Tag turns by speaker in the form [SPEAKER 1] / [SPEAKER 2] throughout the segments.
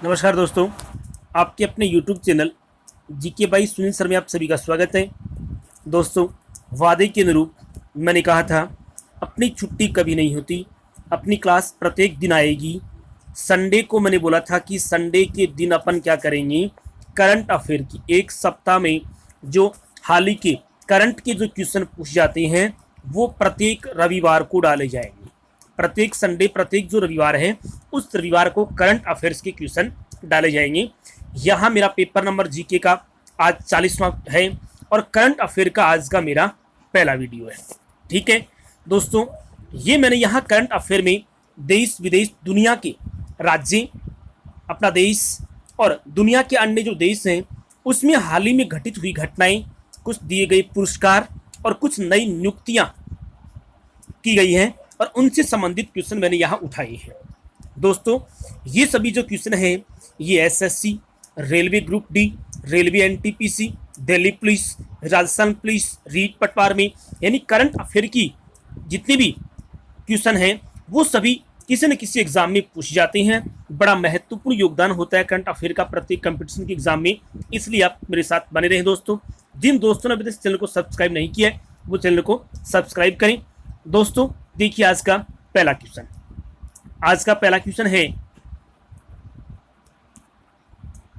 [SPEAKER 1] नमस्कार दोस्तों, आपके अपने YouTube channel GK by Sunil sir में आप सभी का स्वागत है। दोस्तों, वादे के अनुरूप मैंने कहा था अपनी छुट्टी कभी नहीं होती, अपनी क्लास प्रत्येक दिन आएगी। संडे को मैंने बोला था कि संडे के दिन अपन क्या करेंगे, करंट अफेयर की एक सप्ताह में जो हाल ही के करंट के जो क्वेश्चन पूछ जाते हैं वो प्रत्येक रविवार को डाले जाएंगे। प्रत्येक संडे, प्रत्येक जो रविवार है उस रविवार को करंट अफेयर्स के क्वेश्चन डाले जाएंगे। यहाँ मेरा पेपर नंबर जीके का आज 40वां है और करंट अफेयर का आज का मेरा पहला वीडियो है। ठीक है दोस्तों, ये मैंने यहाँ करंट अफेयर में देश विदेश, दुनिया के राज्य, अपना देश और दुनिया के अन्य जो देश हैं उसमें हाल ही में घटित हुई घटनाएं, कुछ दिए गए पुरस्कार और कुछ नई नियुक्तियां की गई हैं और उनसे संबंधित क्वेश्चन मैंने यहाँ उठाए हैं। दोस्तों, ये सभी जो क्वेश्चन हैं ये SSC, railway group D, railway NTPC, Delhi police, Rajasthan police, REET Patwar में यानी करंट अफेयर की जितने भी क्वेश्चन हैं वो सभी किसी न किसी एग्जाम में पूछे जाते हैं। बड़ा महत्वपूर्ण योगदान होता है करंट अफेयर का प्रत्येक कंपटीशन के एग्जाम में, इसलिए आप मेरे साथ बने रहें। दोस्तों, जिन दोस्तों ने अभी तक इस चैनल को सब्सक्राइब नहीं किया है वो चैनल को सब्सक्राइब करें। दोस्तों, देखिए आज का पहला क्वेश्चन। आज का पहला क्वेश्चन है,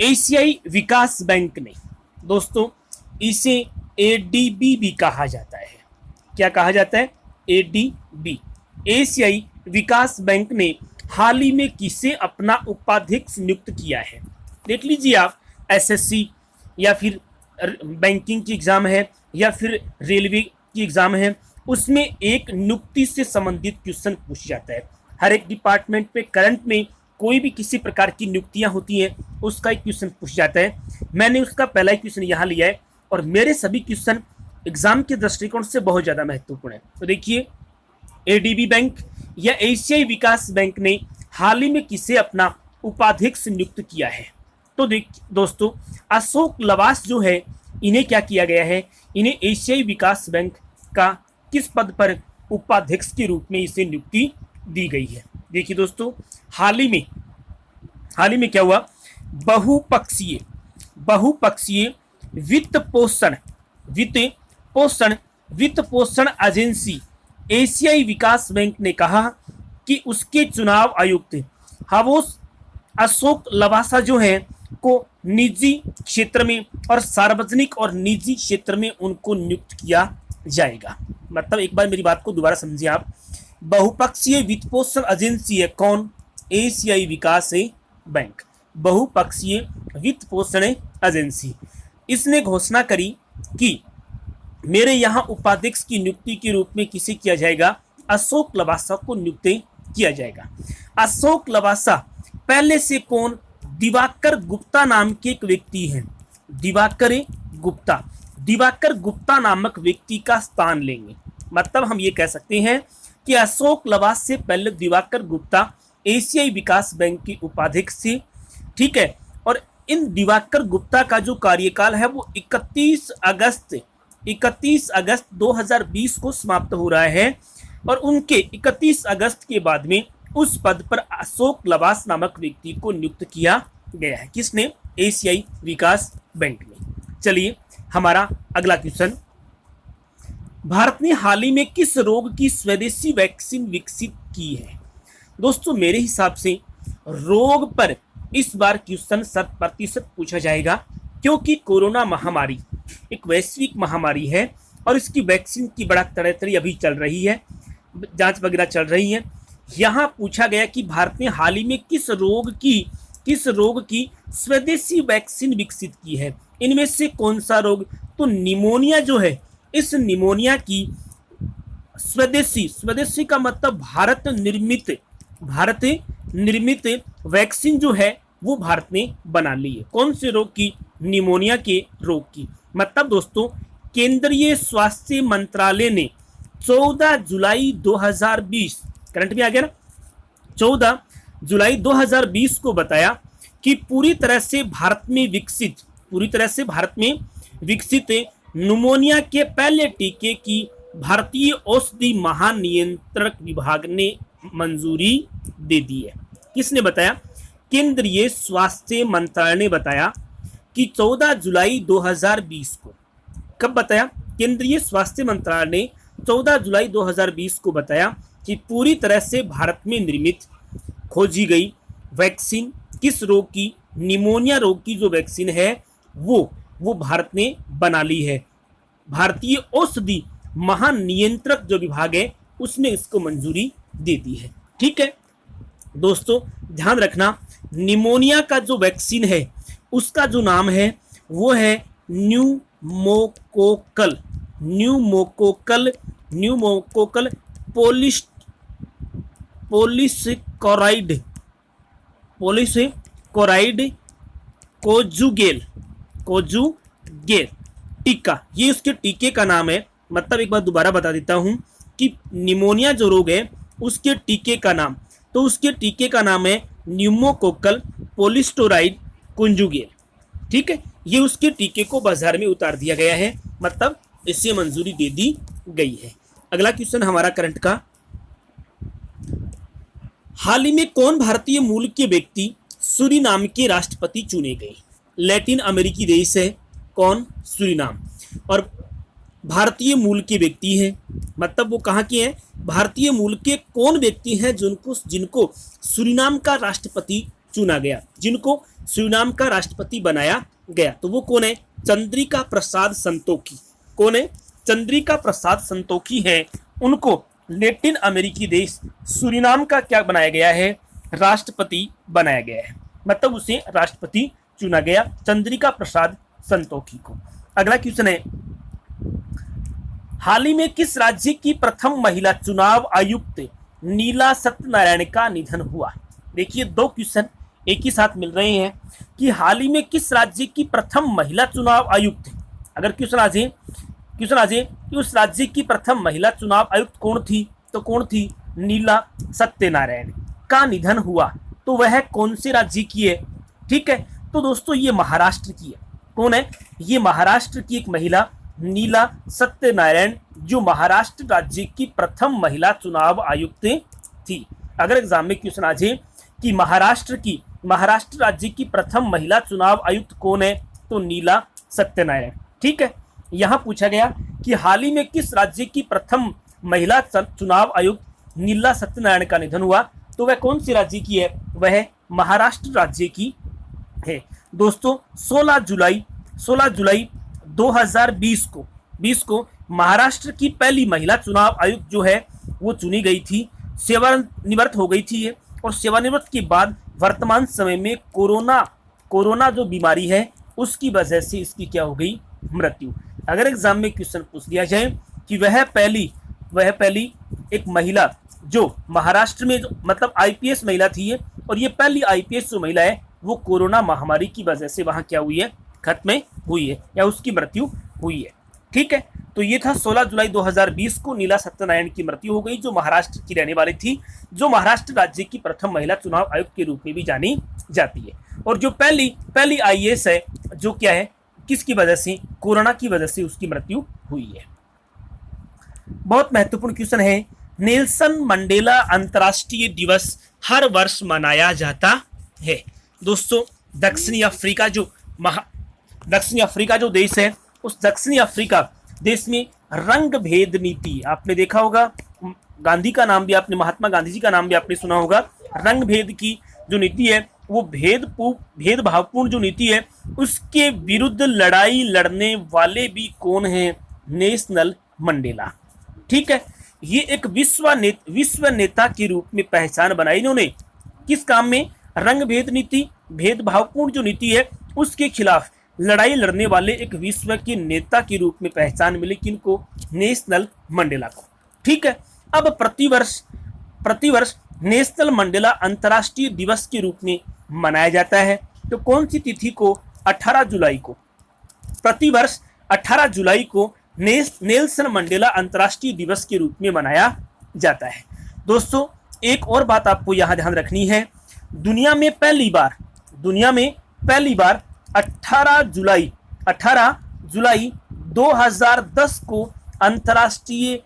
[SPEAKER 1] एशियाई विकास बैंक ने, दोस्तों इसे एडीबी भी कहा जाता है। क्या कहा जाता है? एडीबी। एशियाई विकास बैंक ने हाल ही में किसे अपना उपाध्यक्ष नियुक्त किया है? देख लीजिए आप, एसएससी या फिर बैंकिंग की एग्जाम है या फिर रेलवे की एग्जाम है, उसमें एक नियुक्ति से संबंधित क्वेश्चन पूछ जाता है। हर एक डिपार्टमेंट पे करंट में कोई भी किसी प्रकार की नियुक्तियां होती हैं उसका एक क्वेश्चन पूछ जाता है। मैंने उसका पहला ही क्वेश्चन यहाँ लिया है और मेरे सभी क्वेश्चन एग्जाम के दृष्टिकोण से बहुत ज़्यादा महत्वपूर्ण है। तो देखिए, एडीबी बैंक या एशियाई विकास बैंक ने हाल ही में किसे अपना उपाध्यक्ष नियुक्त किया है? तो दोस्तों, अशोक लवास जो है इन्हें क्या किया गया है, इन्हें एशियाई विकास बैंक का किस पद पर उपाध्यक्ष के रूप में इसे नियुक्ति दी गई है? देखिए दोस्तों, हाल ही में क्या हुआ, बहुपक्षीय वित्त पोषण एजेंसी एशियाई विकास बैंक ने कहा कि उसके चुनाव आयुक्त हावोस अशोक लवासा जो है को निजी क्षेत्र में और सार्वजनिक और निजी क्षेत्र में उनको नियुक्त किया जाएगा। मतलब एक बार मेरी बात को दोबारा समझिए आप, बहुपक्षीय वित्त पोषण एजेंसी है कौन? एशियाई विकास बैंक, बहुपक्षीय वित्त पोषण एजेंसी। इसने घोषणा करी कि मेरे यहाँ उपाध्यक्ष की नियुक्ति के रूप में किसे किया जाएगा? अशोक लवासा को नियुक्त किया जाएगा। अशोक लवासा पहले से कौन? दिवाकर गुप्ता नाम के एक व्यक्ति हैं। दिवाकर गुप्ता नामक व्यक्ति का स्थान लेंगे। मतलब हम ये कह सकते हैं कि अशोक लवास से पहले दिवाकर गुप्ता एशियाई विकास बैंक के उपाध्यक्ष थे। ठीक है, और इन दिवाकर गुप्ता का जो कार्यकाल है वो 31 अगस्त 2020 को समाप्त हो रहा है और उनके 31 अगस्त के बाद में उस पद पर अशोक लवास नामक व्यक्ति को नियुक्त किया गया है। किसने? एशियाई विकास बैंक ने। चलिए हमारा अगला क्वेश्चन, भारत ने हाल ही में किस रोग की स्वदेशी वैक्सीन विकसित की है? दोस्तों, मेरे हिसाब से रोग पर इस बार क्वेश्चन 100% पूछा जाएगा, क्योंकि कोरोना महामारी एक वैश्विक महामारी है और इसकी वैक्सीन की बड़ा तड़ातड़ी अभी चल रही है, जांच वगैरह चल रही है। यहाँ पूछा गया कि भारत ने हाल ही में किस रोग की स्वदेशी वैक्सीन विकसित की है। इनमें से कौन सा रोग? तो निमोनिया जो है, इस निमोनिया की स्वदेशी का मतलब भारत निर्मित वैक्सीन जो है वो भारत ने बना ली है। कौन से रोग की? निमोनिया के रोग की। मतलब दोस्तों, केंद्रीय स्वास्थ्य मंत्रालय ने 14 जुलाई 2020, करंट में आ गया ना, 14 जुलाई 2020 को बताया कि पूरी तरह से भारत में विकसित निमोनिया के पहले टीके की भारतीय औषधि महानियंत्रक विभाग ने मंजूरी दे दी है। किसने बताया? केंद्रीय स्वास्थ्य मंत्रालय ने बताया कि 14 जुलाई 2020 को, कब बताया? केंद्रीय स्वास्थ्य मंत्रालय ने 14 जुलाई 2020 को बताया कि पूरी तरह से भारत में निर्मित खोजी गई वैक्सीन किस रोग की? निमोनिया रोग की जो वैक्सीन है वो भारत ने बना ली है। भारतीय औषधि महानियंत्रक जो विभाग है उसने इसको मंजूरी दे दी है। ठीक है दोस्तों, ध्यान रखना, निमोनिया का जो वैक्सीन है उसका जो नाम है वो है न्यूमोकोकल पोलिसकोराइड कोजुगेल टीका, ये उसके टीके का नाम है। मतलब एक बार दोबारा बता देता हूं कि निमोनिया जो रोग है उसके टीके का नाम, तो उसके टीके का नाम है न्यूमोकोकल पोलिस्टोराइड कुंजुगेल। ठीक है, ये उसके टीके को बाजार में उतार दिया गया है, मतलब इसे मंजूरी दे दी गई है। अगला क्वेश्चन हमारा करंट का, हाल ही में कौन भारतीय मूल के व्यक्ति सूरीनाम के राष्ट्रपति चुने गए? लैटिन अमेरिकी देश है कौन? सूरीनाम। और भारतीय मूल के व्यक्ति हैं, मतलब वो कहाँ के हैं? भारतीय मूल के कौन व्यक्ति हैं जिनको सूरीनाम का राष्ट्रपति चुना गया, जिनको सूरीनाम का राष्ट्रपति बनाया गया? तो वो कौन है? चंद्रिका प्रसाद संतोखी। कौन है? चंद्रिका प्रसाद संतोखी है। उनको लैटिन अमेरिकी देश सूरीनाम का क्या बनाया गया है? राष्ट्रपति बनाया गया है, मतलब उसे राष्ट्रपति चुना गया चंद्रिका प्रसाद संतोखी को। अगला क्वेश्चन है, हाल ही में किस राज्य की प्रथम महिला चुनाव आयुक्त नीला सत्यनारायण का निधन हुआ? देखिए, दो क्वेश्चन एक ही साथ मिल रहे हैं कि हाल ही में किस राज्य की प्रथम महिला चुनाव आयुक्त, अगर क्वेश्चन आ जाए कि उस राज्य की प्रथम महिला चुनाव आयुक्त कौन थी, तो कौन थी? नीला सत्यनारायण का निधन हुआ, तो वह कौन से राज्य की है? ठीक है, तो दोस्तों ये महाराष्ट्र की है। कौन है? ये महाराष्ट्र की एक महिला नीला सत्यनारायण, जो महाराष्ट्र राज्य की प्रथम महिला चुनाव आयुक्त थी। अगर एग्जाम में क्वेश्चन आ जाए कि महाराष्ट्र राज्य की प्रथम महिला चुनाव आयुक्त कौन है, तो नीला सत्यनारायण। ठीक है, यहां पूछा गया कि हाल ही में किस राज्य की प्रथम महिला चुनाव आयुक्त नीला सत्यनारायण का निधन हुआ, तो वह कौन सी राज्य की है? वह महाराष्ट्र राज्य की है। दोस्तों 16 जुलाई 2020 को महाराष्ट्र की पहली महिला चुनाव आयुक्त जो है वो चुनी गई थी। सेवानिवृत्त हो गई थी ये, और सेवानिवृत्त के बाद वर्तमान समय में कोरोना जो बीमारी है उसकी वजह से इसकी क्या हो गई? मृत्यु। अगर एग्जाम में क्वेश्चन पूछ दिया जाए कि वह पहली एक महिला जो महाराष्ट्र में मतलब आईपीएस महिला थी ये, और ये पहली आईपीएस जो महिला है वो कोरोना महामारी की वजह से वहां क्या हुई है? खत्म हुई है, या उसकी मृत्यु हुई है। ठीक है, तो ये था 16 जुलाई 2020 को नीला सत्यनारायण की मृत्यु हो गई, जो महाराष्ट्र की रहने वाली थी, जो महाराष्ट्र राज्य की प्रथम महिला चुनाव आयुक्त के रूप में भी जानी जाती है, और जो पहली आईएएस है जो क्या है, किसकी वजह से? कोरोना की वजह से उसकी मृत्यु हुई है। बहुत महत्वपूर्ण क्वेश्चन है, नेल्सन मंडेला अंतर्राष्ट्रीय दिवस हर वर्ष मनाया जाता है। दोस्तों दक्षिणी अफ्रीका जो देश है, उस दक्षिणी अफ्रीका देश में रंग भेद नीति, आपने देखा होगा, गांधी का नाम भी आपने, महात्मा गांधी जी का नाम भी आपने सुना होगा। रंग भेद की जो नीति है वो भेदभावपूर्ण जो नीति है उसके विरुद्ध लड़ाई लड़ने वाले भी कौन है? Nelson Mandela. ठीक है, ये एक विश्व नेता के रूप में पहचान बनाई इन्होंने। किस काम में? रंग भेद नीति, भेदभावपूर्ण जो नीति है उसके खिलाफ लड़ाई लड़ने वाले एक विश्व के नेता के रूप में पहचान मिली किनको? नेल्सन मंडेला को। ठीक है, अब प्रतिवर्ष नेल्सन मंडेला अंतर्राष्ट्रीय दिवस के रूप में मनाया जाता है, तो कौन सी तिथि को? 18 जुलाई को। प्रतिवर्ष 18 जुलाई को नेल्सन मंडेला अंतर्राष्ट्रीय दिवस के रूप में मनाया जाता है। दोस्तों एक और बात आपको यहां ध्यान रखनी है, दुनिया में पहली बार 18 जुलाई 2010 को अंतर्राष्ट्रीय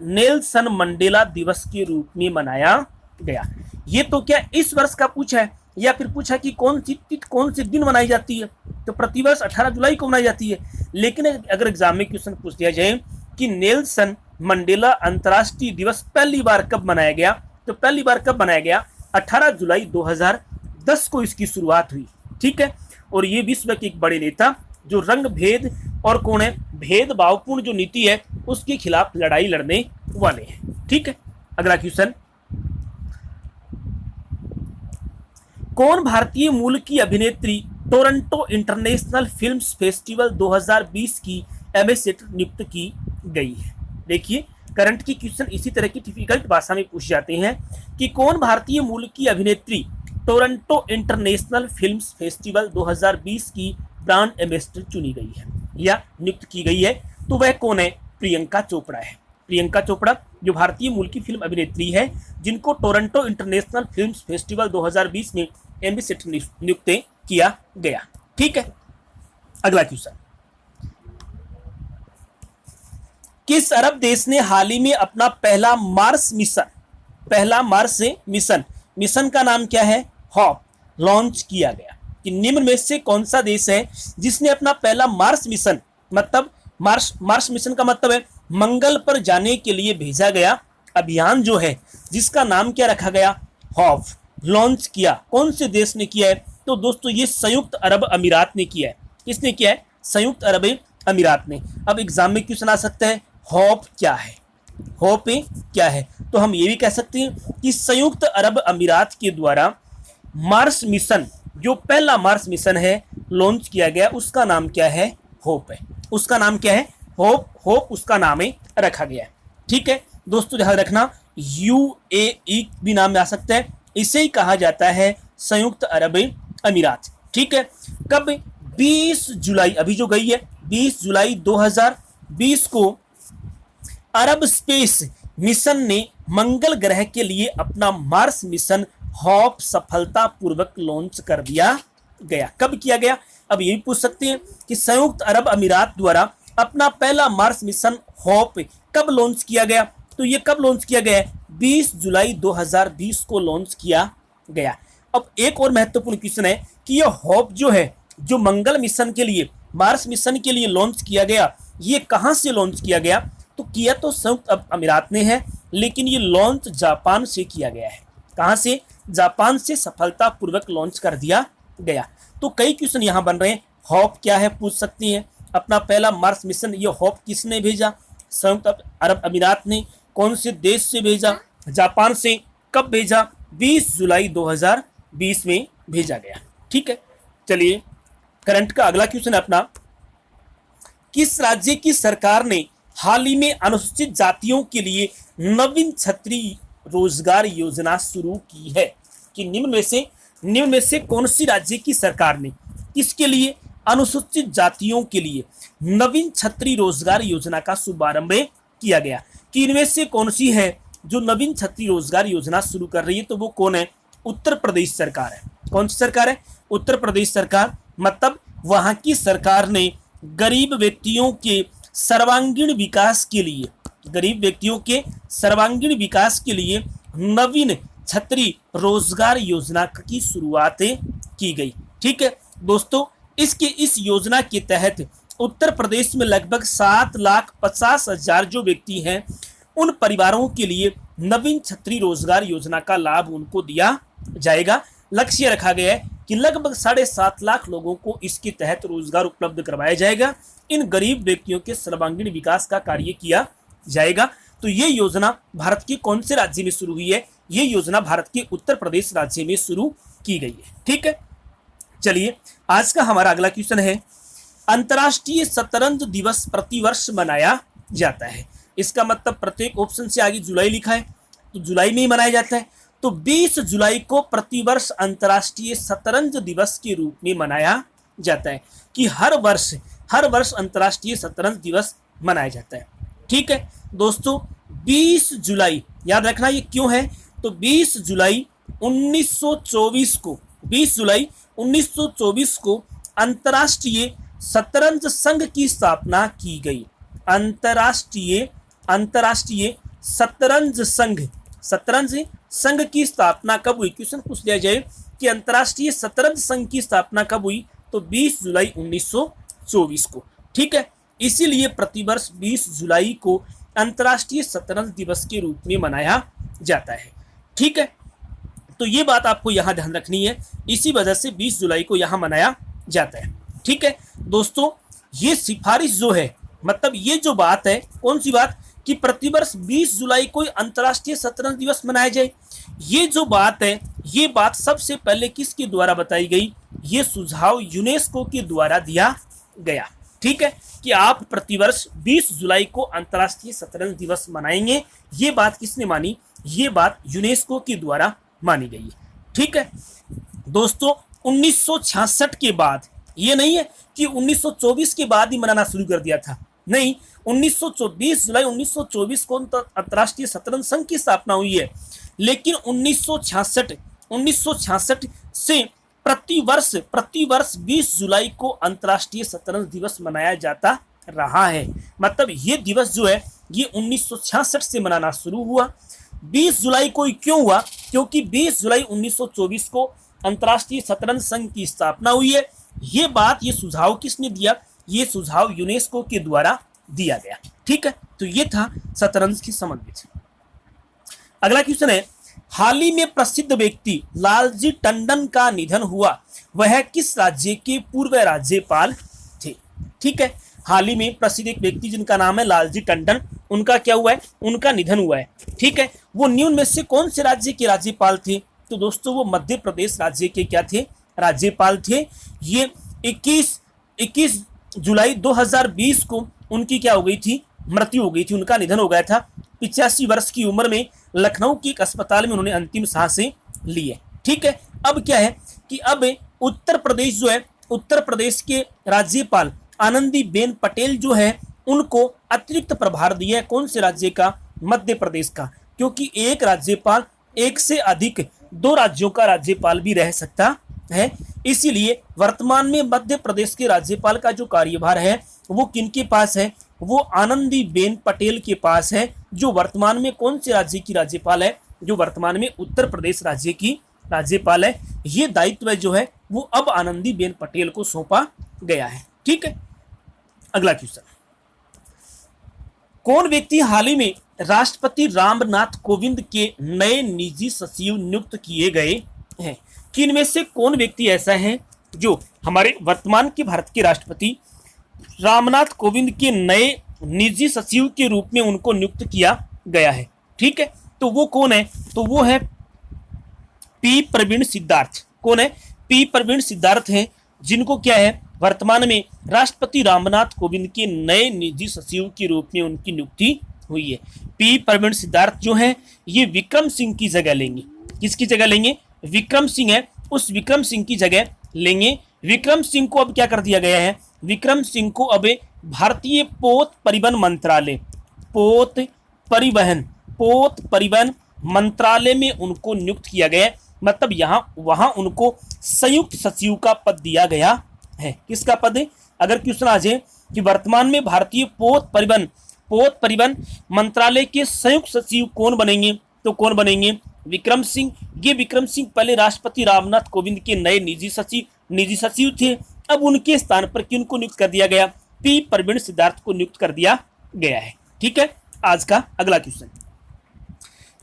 [SPEAKER 1] नेल्सन मंडेला दिवस के रूप में मनाया गया। ये तो क्या इस वर्ष का पूछा है, या फिर पूछा कि कौन सी दिन मनाई जाती है, तो प्रतिवर्ष 18 जुलाई को मनाई जाती है। लेकिन अगर एग्जाम में क्वेश्चन पूछ दिया जाए कि नेल्सन मंडेला अंतर्राष्ट्रीय दिवस पहली बार कब मनाया गया, तो पहली बार कब मनाया गया, 18 जुलाई 2010 को इसकी शुरुआत हुई। ठीक है, और ये विश्व के एक बड़े नेता जो रंग भेद और कौन है, भेदभावपूर्ण जो नीति है उसके खिलाफ लड़ाई लड़ने वाले हैं। ठीक है, अगला क्वेश्चन, कौन भारतीय मूल की अभिनेत्री टोरंटो इंटरनेशनल फिल्म्स फेस्टिवल 2020 की एम्बेसडर नियुक्त की गई है। देखिए, करंट की क्वेश्चन इसी तरह की डिफिकल्ट भाषा में पूछ जाते हैं कि कौन भारतीय मूल की अभिनेत्री टोरंटो इंटरनेशनल फिल्म्स फेस्टिवल 2020 की ब्रांड एम्बेसडर चुनी गई है या नियुक्त की गई है, तो वह कौन है, प्रियंका चोपड़ा है। प्रियंका चोपड़ा जो भारतीय मूल की फिल्म अभिनेत्री है जिनको टोरंटो इंटरनेशनल फिल्म्स फेस्टिवल 2020 में एम्बेसडर नियुक्त किया गया। ठीक है, अगला क्वेश्चन, किस अरब देश ने हाल ही में अपना पहला मार्स मिशन का नाम क्या है, हॉप, लॉन्च किया गया। कि निम्न में से कौन सा देश है जिसने अपना पहला मार्स मिशन, मतलब मार्स मिशन का मतलब है मंगल पर जाने के लिए भेजा गया अभियान जो है जिसका नाम क्या रखा गया, हॉप, लॉन्च किया। कौन से देश ने किया है, तो दोस्तों ये संयुक्त अरब अमीरात ने किया है। किसने किया है, संयुक्त अरब अमीरात ने। अब एग्जाम में क्वेश्चन आ सकता है हॉप क्या है, हॉप क्या है, तो हम ये भी कह सकते हैं कि संयुक्त अरब अमीरात के द्वारा मार्स मिशन, जो पहला मार्स मिशन है लॉन्च किया गया, उसका नाम क्या है, होप है। उसका नाम क्या है, होप उसका नाम है रखा गया है। ठीक है दोस्तों, ध्यान रखना UAE भी नाम में आ सकता है, इसे ही कहा जाता है संयुक्त अरब अमीरात। ठीक है, कब, 20 जुलाई, अभी जो गई है 20 जुलाई 2020 को अरब स्पेस मिशन ने मंगल ग्रह के लिए अपना मार्स मिशन हॉप सफलतापूर्वक लॉन्च कर दिया गया। कब किया गया, अब ये भी पूछ सकते हैं कि संयुक्त अरब अमीरात द्वारा अपना पहला मार्स मिशन हॉप कब लॉन्च किया गया, तो ये कब लॉन्च किया गया है, 20 जुलाई 2020 को लॉन्च किया गया। अब एक और महत्वपूर्ण क्वेश्चन है कि यह हॉप जो है, जो मंगल मिशन के लिए, मार्स मिशन के लिए लॉन्च किया गया, ये कहां से लॉन्च किया गया, तो किया तो संयुक्त अरब अमीरात ने है, लेकिन ये लॉन्च जापान से किया गया है। कहां से, जापान से सफलतापूर्वक लॉन्च कर दिया गया। तो कई क्वेश्चन यहां बन रहे हैं, हॉप क्या है पूछ सकते हैं, अपना पहला मार्स मिशन ये हॉप किसने भेजा, संयुक्त अरब अमीरात ने, कौन से देश से भेजा, जापान से, कब भेजा, 20 जुलाई 2020 में भेजा गया। ठीक है, चलिए करंट का अगला क्वेश्चन है अपना, किस राज्य की सरकार ने हाल ही में अनुसूचित जातियों के लिए नवीन छत्री रोजगार योजना शुरू की है। कि निम्न में से कौन सी राज्य की सरकार ने किसके लिए, अनुसूचित जातियों के लिए नवीन छत्री रोजगार योजना का शुभारंभ किया गया। कि इनमें से कौन सी है जो नवीन छत्री रोजगार योजना शुरू कर रही है, तो वो कौन है, उत्तर प्रदेश सरकार है। कौन सी सरकार है, उत्तर प्रदेश सरकार। मतलब वहां की सरकार ने गरीब व्यक्तियों के सर्वांगीण विकास के लिए, गरीब व्यक्तियों के सर्वांगीण विकास के लिए नवीन छत्री रोजगार योजना की शुरुआत की गई। ठीक है दोस्तों, इस योजना के तहत उत्तर प्रदेश में लगभग 7,50,000 जो व्यक्ति हैं, उन परिवारों के लिए नवीन छत्री रोजगार योजना का लाभ उनको दिया जाएगा। लक्ष्य रखा गया है कि लगभग 7.5 लाख लोगों को इसके तहत रोजगार उपलब्ध करवाया जाएगा। इन गरीब व्यक्तियों के सर्वांगीण विकास का कार्य किया जाएगा। तो ये योजना भारत के कौन से राज्य में शुरू हुई है, ये योजना भारत के उत्तर प्रदेश राज्य में शुरू की गई है। ठीक है, चलिए आज का हमारा अगला क्वेश्चन है, अंतर्राष्ट्रीय शतरंज दिवस प्रतिवर्ष मनाया जाता है। इसका मतलब प्रत्येक ऑप्शन से आगे जुलाई लिखा है, तो जुलाई में ही मनाया जाता है। तो 20 जुलाई को प्रतिवर्ष अंतर्राष्ट्रीय शतरंज दिवस के रूप में मनाया जाता है। कि हर वर्ष अंतर्राष्ट्रीय शतरंज दिवस मनाया जाता है। ठीक है दोस्तों, 20 जुलाई याद रखना ये क्यों है, तो 20 जुलाई 1924 को अंतर्राष्ट्रीय शतरंज संघ की स्थापना की गई। अंतर्राष्ट्रीय शतरंज संघ की स्थापना कब हुई, क्वेश्चन पूछ लिया जाए कि अंतर्राष्ट्रीय शतरंज संघ की स्थापना कब हुई, तो 20 जुलाई 1924 को। ठीक है, इसीलिए प्रतिवर्ष 20 जुलाई को अंतर्राष्ट्रीय शतरंज दिवस के रूप में मनाया जाता है। ठीक है, तो ये बात आपको यहां ध्यान रखनी है, इसी वजह से 20 जुलाई को यहां मनाया जाता है। ठीक है दोस्तों, ये सिफारिश जो है, मतलब ये जो बात है, कौन सी बात, कि प्रतिवर्ष 20 जुलाई को अंतर्राष्ट्रीय शतरंज दिवस मनाया जाए, ये जो बात है, ये बात सबसे पहले किसके द्वारा बताई गई, ये सुझाव यूनेस्को के द्वारा दिया गया। ठीक है, कि आप प्रतिवर्ष 20 जुलाई को अंतर्राष्ट्रीय शतरंज दिवस मनाएंगे, ये बात किसने मानी, ये बात यूनेस्को के द्वारा मानी गई है। ठीक है दोस्तों, 1966 के बाद, ये नहीं है कि 1924 के बाद ही मनाना शुरू कर दिया था, नहीं, 1924 जुलाई 1924 को अंतर्राष्ट्रीय शतरंज संघ की स्थापना हुई है, लेकिन 1966 से प्रतिवर्ष 20 जुलाई को अंतर्राष्ट्रीय शतरंज दिवस मनाया जाता रहा है। मतलब ये दिवस जो है, ये 1966 से मनाना शुरू हुआ। 20 जुलाई को क्यों हुआ, क्योंकि 20 जुलाई 1924 को अंतर्राष्ट्रीय शतरंज संघ की स्थापना हुई है। ये बात, ये सुझाव किसने दिया, ये सुझाव यूनेस्को के द्वारा दिया गया। ठीक है, तो ये था शतरंज के संबंधित। अगला क्वेश्चन है, हाल ही में प्रसिद्ध व्यक्ति लालजी टंडन का निधन हुआ, वह किस राज्य के पूर्व राज्यपाल थे। ठीक है, हाल ही में प्रसिद्ध एक व्यक्ति जिनका नाम है लालजी टंडन, उनका क्या हुआ है, उनका निधन हुआ है। ठीक है, वो निम्न में से कौन से राज्य के राज्यपाल थे, तो दोस्तों वो मध्य प्रदेश राज्य के क्या थे, राज्यपाल थे। ये 21 जुलाई 2020 को उनकी क्या हो गई थी, मृत्यु हो गई थी, उनका निधन हो गया था। 85 वर्ष की उम्र में लखनऊ के एक अस्पताल में उन्होंने अंतिम सांसें ली है। ठीक है, अब क्या है कि अब उत्तर प्रदेश जो है, उत्तर प्रदेश के राज्यपाल आनंदीबेन पटेल जो है, उनको अतिरिक्त प्रभार दिया है, कौन से राज्य का, मध्य प्रदेश का, क्योंकि एक राज्यपाल एक से अधिक 2 राज्यों का राज्यपाल भी रह सकता है। इसीलिए वर्तमान में मध्य प्रदेश के राज्यपाल का जो कार्यभार है वो किनके पास है, वो आनंदीबेन पटेल के पास है, जो वर्तमान में कौन से राज्य की राज्यपाल है, जो वर्तमान में उत्तर प्रदेश राज्य की राज्यपाल है। ये दायित्व जो है वो अब आनंदीबेन पटेल को सौंपा गया है। ठीक है, अगला क्वेश्चन, कौन व्यक्ति हाल ही में राष्ट्रपति रामनाथ कोविंद के नए निजी सचिव नियुक्त किए गए हैं, कि इनमें से कौन व्यक्ति ऐसा है जो हमारे वर्तमान के भारत के राष्ट्रपति रामनाथ कोविंद के नए निजी सचिव के रूप में उनको नियुक्त किया गया है। ठीक है, तो वो कौन है, तो वो है पी प्रवीण सिद्धार्थ। कौन है, पी प्रवीण सिद्धार्थ हैं, जिनको क्या है, वर्तमान में राष्ट्रपति रामनाथ कोविंद के नए निजी सचिव के रूप में उनकी नियुक्ति हुई है। पी प्रवीण सिद्धार्थ जो है, ये विक्रम सिंह की जगह लेंगे। किसकी जगह लेंगे, विक्रम सिंह है, उस विक्रम सिंह की जगह लेंगे। विक्रम सिंह को अब क्या कर दिया गया है, विक्रम सिंह को अब भारतीय पोत परिवहन मंत्रालय में उनको नियुक्त किया गया है। मतलब वहां उनको संयुक्त सचिव का पद दिया गया है। किसका पद है, अगर क्वेश्चन आ जाए कि वर्तमान में भारतीय पोत परिवहन मंत्रालय के संयुक्त सचिव कौन बनेंगे, तो कौन बनेंगे, विक्रम सिंह। ये विक्रम सिंह पहले राष्ट्रपति रामनाथ कोविंद के नए निजी सचिव थे। अब उनके स्थान पर किनको नियुक्त कर दिया गया, पी प्रवीण सिद्धार्थ को नियुक्त कर दिया गया है। ठीक है, आज का अगला क्वेश्चन,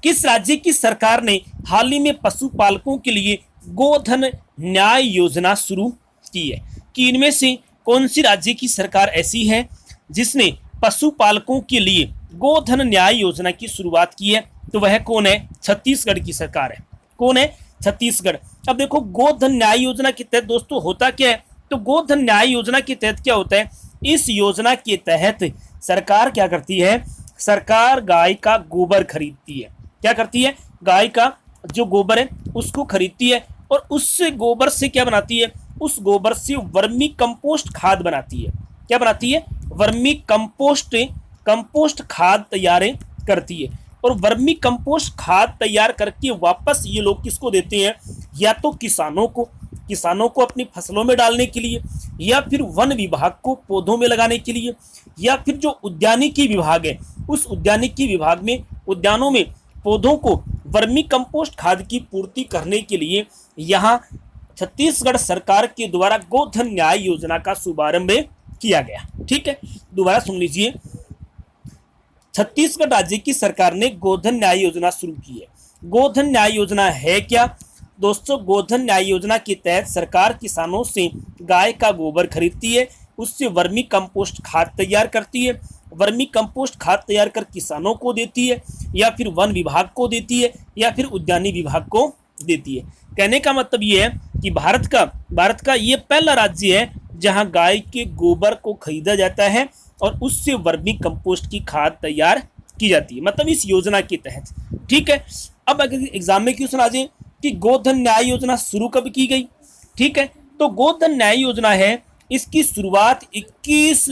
[SPEAKER 1] किस राज्य की सरकार ने हाल ही में पशुपालकों के लिए गोधन न्याय योजना शुरू की है, कि इनमें से कौन सी राज्य की सरकार ऐसी है जिसने पशुपालकों के लिए गोधन न्याय योजना की शुरुआत की है, तो वह कौन है, छत्तीसगढ़ की सरकार है। कौन है, छत्तीसगढ़। अब देखो गोधन न्याय योजना के तहत दोस्तों होता क्या है, तो गोधन न्याय योजना के तहत क्या होता है, इस योजना के तहत सरकार क्या करती है, सरकार गाय का गोबर खरीदती है। क्या करती है, गाय का जो गोबर है उसको खरीदती है, और उससे गोबर से क्या बनाती है, उस गोबर से वर्मी कंपोस्ट खाद बनाती है। क्या बनाती है, वर्मी कंपोस्ट खाद तैयार करती है। और वर्मी कंपोस्ट खाद तैयार करके वापस ये लोग किसको देते हैं, या तो किसानों को अपनी फसलों में डालने के लिए, या फिर वन विभाग को पौधों में लगाने के लिए, या फिर जो उद्यानिकी विभाग है उस उद्यानिकी विभाग में उद्यानों में पौधों को वर्मी कंपोस्ट खाद की पूर्ति करने के लिए यहाँ छत्तीसगढ़ सरकार के द्वारा गोधन न्याय योजना का शुभारंभ किया गया। ठीक है, दोबारा सुन लीजिए, छत्तीसगढ़ राज्य की सरकार ने गोधन न्याय योजना शुरू की है। गोधन न्याय योजना है क्या दोस्तों? गोधन न्याय योजना के तहत सरकार किसानों से गाय का गोबर खरीदती है, उससे वर्मी कंपोस्ट खाद तैयार करती है, वर्मी कंपोस्ट खाद तैयार कर किसानों को देती है, या फिर वन विभाग को देती है, या फिर उद्यानी विभाग को देती है। कहने का मतलब ये है कि भारत का ये पहला राज्य है जहां गाय के गोबर को खरीदा जाता है और उससे वर्मी कंपोस्ट की खाद तैयार की जाती है, मतलब इस योजना के तहत। ठीक है, अब अगर एग्जाम में क्वेश्चन आ जाए कि गोधन न्याय योजना शुरू कब की गई? ठीक है, तो गोधन न्याय योजना है, इसकी शुरुआत 21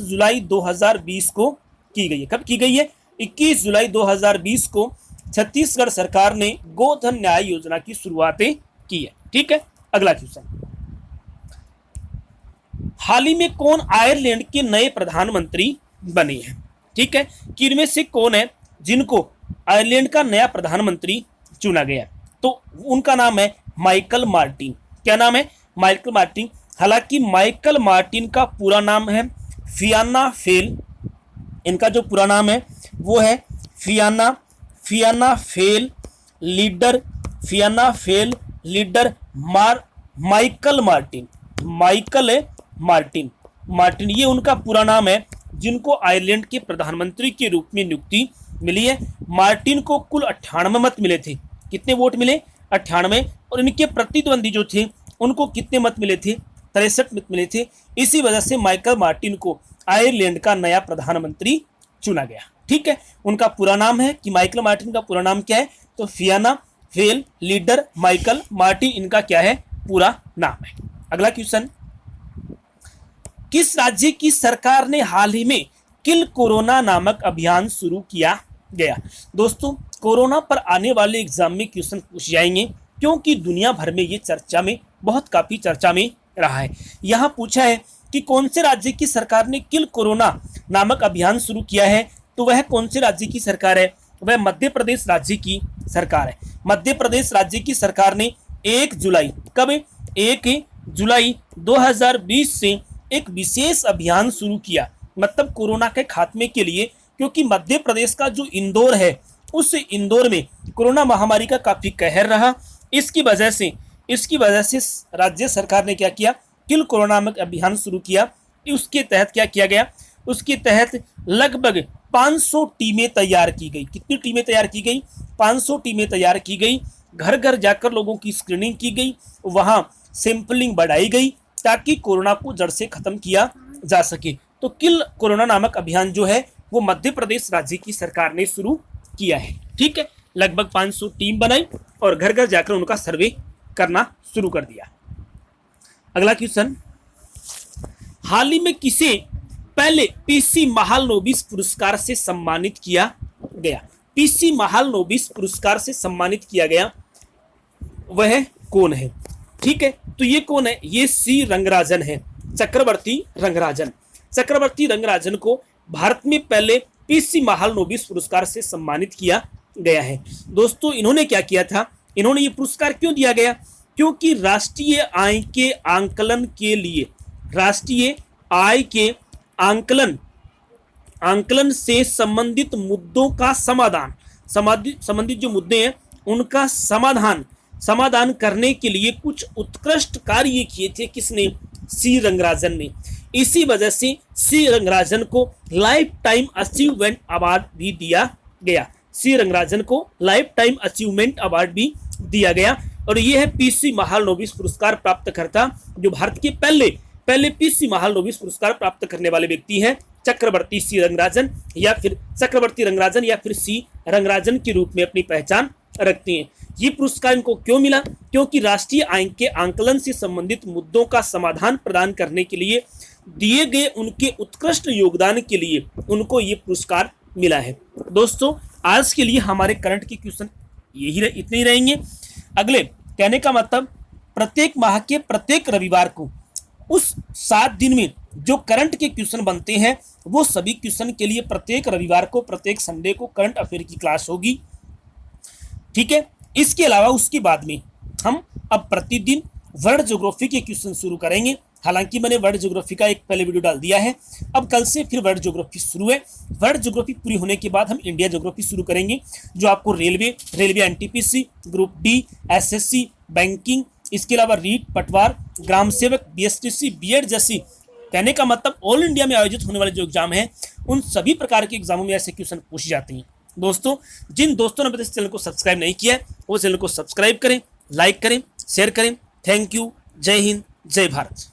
[SPEAKER 1] जुलाई 2020 को की गई है। कब की गई है? 21 जुलाई 2020 को छत्तीसगढ़ सरकार ने गोधन न्याय योजना की शुरुआतें की है। ठीक है, अगला क्वेश्चन, हाल ही में कौन आयरलैंड के नए प्रधानमंत्री बने हैं? ठीक है, कि इनमें से कौन है जिनको आयरलैंड का नया प्रधानमंत्री चुना गया? तो उनका नाम है माइकल मार्टिन। क्या नाम है? Michael Martin. हालांकि माइकल मार्टिन का पूरा नाम है फियाना फेल, इनका जो पूरा नाम है वो है फियाना फेल लीडर माइकल मार्टिन, ये उनका पूरा नाम है, जिनको आयरलैंड के प्रधानमंत्री के रूप में नियुक्ति मिली है। मार्टिन को कुल 98 मत मिले थे। कितने वोट मिले? 98। और इनके प्रतिद्वंदी जो थे उनको कितने मत मिले थे? 63 मत मिले थे। इसी वजह से माइकल मार्टिन को आयरलैंड का नया प्रधानमंत्री चुना गया। ठीक है, उनका पूरा नाम है कि माइकल मार्टिन का पूरा नाम क्या है? तो फियाना फेल लीडर माइकल मार्टिन, इनका क्या है? पूरा नाम है। अगला क्वेश्चन, किस राज्य की सरकार ने हाल ही में किल कोरोना नामक अभियान शुरू किया गया? दोस्तों, कोरोना पर आने वाले एग्जाम में क्वेश्चन पूछ जाएंगे, क्योंकि दुनिया भर में ये काफी चर्चा में रहा है। यहाँ पूछा है कि कौन से राज्य की सरकार ने किल कोरोना नामक अभियान शुरू किया है, तो वह कौन से राज्य की सरकार है? वह मध्य प्रदेश राज्य की सरकार है। मध्य प्रदेश राज्य की सरकार ने 1 जुलाई 2020 से एक विशेष अभियान शुरू किया, मतलब कोरोना के खात्मे के लिए, क्योंकि मध्य प्रदेश का जो इंदौर है, उस इंदौर में कोरोना महामारी का काफी कहर रहा। इसकी वजह से राज्य सरकार ने क्या किया? किल कोरोना नामक अभियान शुरू किया। उसके तहत क्या किया गया? उसके तहत लगभग 500 टीमें तैयार की गई। कितनी टीमें तैयार की गई? 500 टीमें तैयार की गई। घर घर जाकर लोगों की स्क्रीनिंग की गई, वहां सैंपलिंग बढ़ाई गई, ताकि कोरोना को जड़ से खत्म किया जा सके। तो किल कोरोना नामक अभियान जो है वो मध्य प्रदेश राज्य की सरकार ने शुरू किया है। ठीक है, लगभग 500 टीम बनाई और घर घर जाकर उनका सर्वे करना शुरू कर दिया। अगला क्वेश्चन, हाल ही में किसे पहले पीसी महालनोबिस पुरस्कार से सम्मानित किया गया? पीसी महालनोबिस पुरस्कार से सम्मानित किया गया, वह कौन है? ठीक है, तो ये कौन है? ये सी रंगराजन है, चक्रवर्ती रंगराजन को भारत में पहले पीसी महालनोबिस पुरस्कार से सम्मानित किया गया है। दोस्तों, इन्होंने क्या किया था? इन्होंने ये पुरस्कार क्यों दिया गया? क्योंकि राष्ट्रीय आय के आंकलन से संबंधित मुद्दों का संबंधित जो मुद्दे हैं उनका समाधान करने के लिए कुछ उत्कृष्ट कार्य किए थे। किसने? सी रंगराजन ने। इसी वजह से सी रंगराजन को लाइफ टाइम अचीवमेंट अवार्ड भी दिया गया। सी रंगराजन को लाइफ टाइम अचीवमेंट अवार्ड भी दिया गया। और यह है पीसी महालनोबिस पुरस्कार प्राप्तकर्ता, जो भारत के पहले पीसी महालनोबिस पुरस्कार प्राप्त करने वाले व्यक्ति हैं चक्रवर्ती रंगराजन, या फिर सी रंगराजन के रूप में अपनी पहचान रखते हैं। ये पुरस्कार इनको क्यों मिला? क्योंकि राष्ट्रीय आय के आंकलन से संबंधित मुद्दों का समाधान प्रदान करने के लिए दिए गए उनके उत्कृष्ट योगदान के लिए उनको ये पुरस्कार मिला है। दोस्तों, आज के लिए हमारे करंट के क्वेश्चन इतने ही रहेंगे। अगले कहने का मतलब, प्रत्येक माह के प्रत्येक रविवार को उस 7 दिन में जो करंट के क्वेश्चन बनते हैं वो सभी क्वेश्चन के लिए प्रत्येक रविवार को, प्रत्येक संडे को करंट अफेयर की क्लास होगी। ठीक है, इसके अलावा उसके बाद में हम अब प्रतिदिन वर्ल्ड ज्योग्राफी के क्वेश्चन शुरू करेंगे। हालांकि मैंने वर्ल्ड ज्योग्राफी का एक पहले वीडियो डाल दिया है, अब कल से फिर वर्ल्ड ज्योग्राफी शुरू है। वर्ल्ड ज्योग्राफी पूरी होने के बाद हम इंडिया ज्योग्राफी शुरू करेंगे, जो आपको railway NTPC, group D, SSC, banking, इसके अलावा रीट, पटवार, ग्राम सेवक, बीएसटीसी, बीएड जैसी, कहने का मतलब ऑल इंडिया में आयोजित होने वाले जो एग्जाम हैं उन सभी प्रकार के एग्जामों में ऐसे क्वेश्चन पूछे जाते हैं। दोस्तों, जिन दोस्तों ने अभी इस चैनल को सब्सक्राइब नहीं किया है वो चैनल को सब्सक्राइब करें, लाइक करें, शेयर करें। Thank you. जय हिंद, जय भारत।